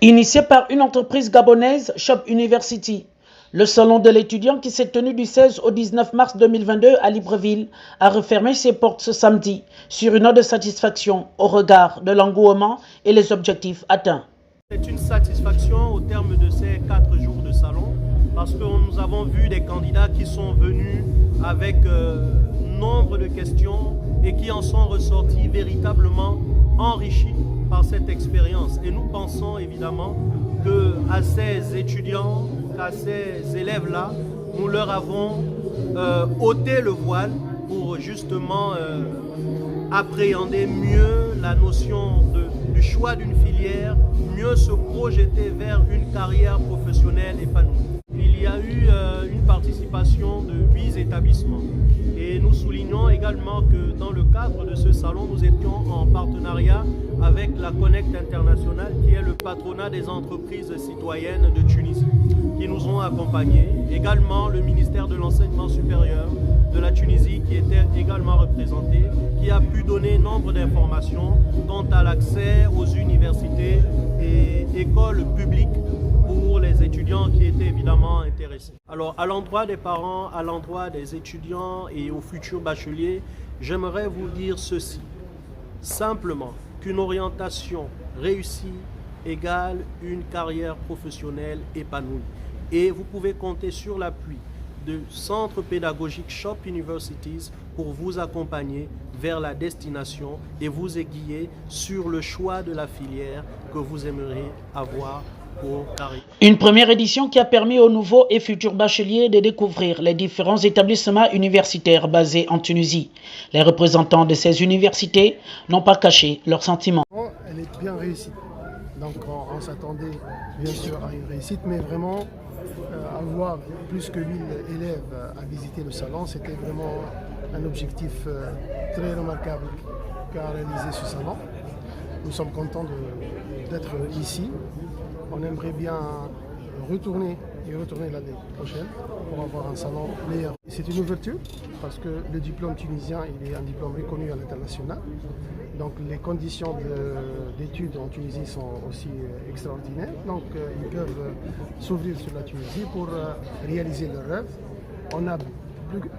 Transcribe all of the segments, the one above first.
Initié par une entreprise gabonaise, Shop University, le salon de l'étudiant qui s'est tenu du 16 au 19 mars 2022 à Libreville a refermé ses portes ce samedi sur une note de satisfaction au regard de l'engouement et les objectifs atteints. C'est une satisfaction au terme de ces 4 jours de salon parce que nous avons vu des candidats qui sont venus avec nombre de questions et qui en sont ressortis véritablement enrichis par cette expérience. Et nous pensons évidemment qu'à ces étudiants, à ces élèves-là, nous leur avons ôté le voile pour justement appréhender mieux la notion du choix d'une filière, mieux se projeter vers une carrière professionnelle épanouie. Il y a eu une participation de 8 établissements et nous soulignons également que dans le cadre de ce salon, nous étions en partenariat avec la Connect International qui est le patronat des entreprises citoyennes de Tunisie qui nous ont accompagnés. Également le ministère de l'Enseignement supérieur de la Tunisie qui était également représenté, qui a pu donner nombre d'informations quant à l'accès aux universités et écoles publiques pour les étudiants qui étaient évidemment intéressés. Alors à l'endroit des parents, à l'endroit des étudiants et aux futurs bacheliers, j'aimerais vous dire ceci, simplement qu'une orientation réussie égale une carrière professionnelle épanouie. Et vous pouvez compter sur l'appui de centres pédagogiques Shop Universities pour vous accompagner vers la destination et vous aiguiller sur le choix de la filière que vous aimeriez avoir pour carrière. Une première édition qui a permis aux nouveaux et futurs bacheliers de découvrir les différents établissements universitaires basés en Tunisie. Les représentants de ces universités n'ont pas caché leurs sentiments. Elle est bien réussie. Donc on s'attendait bien sûr à une réussite, mais vraiment avoir plus que 1000 élèves à visiter le salon, c'était vraiment un objectif très remarquable qu'a réalisé ce salon. Nous sommes contents d'être ici. On aimerait bien retourner l'année prochaine pour avoir un salon meilleur. C'est une ouverture parce que le diplôme tunisien il est un diplôme reconnu à l'international. Donc les conditions d'études en Tunisie sont aussi extraordinaires. Donc ils peuvent s'ouvrir sur la Tunisie pour réaliser leurs rêves. On a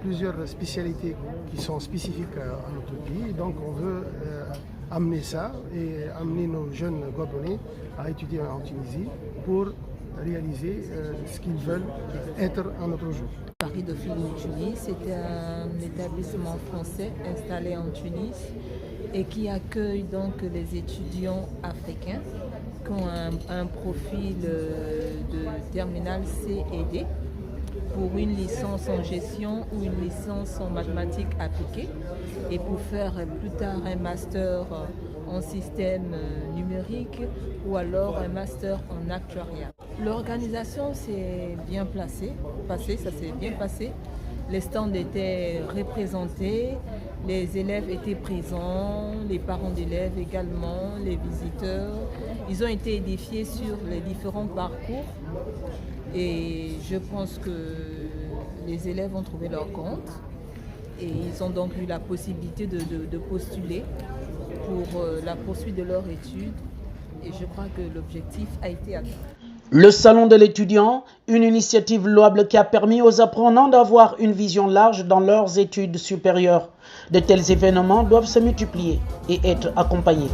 plusieurs spécialités qui sont spécifiques à notre pays. Donc on veut amener ça et amener nos jeunes Gabonais à étudier en Tunisie pour réaliser ce qu'ils veulent être un autre jour. Paris Dauphine Tunis, c'est un établissement français installé en Tunis et qui accueille donc les étudiants africains qui ont un profil de terminale C et D pour une licence en gestion ou une licence en mathématiques appliquées et pour faire plus tard un master en système numérique ou alors un master en actuariat. L'organisation s'est bien ça s'est bien passé. Les stands étaient représentés, les élèves étaient présents, les parents d'élèves également, les visiteurs. Ils ont été édifiés sur les différents parcours et je pense que les élèves ont trouvé leur compte et ils ont donc eu la possibilité de postuler pour la poursuite de leur étude et je crois que l'objectif a été atteint. Le salon de l'étudiant, une initiative louable qui a permis aux apprenants d'avoir une vision large dans leurs études supérieures. De tels événements doivent se multiplier et être accompagnés.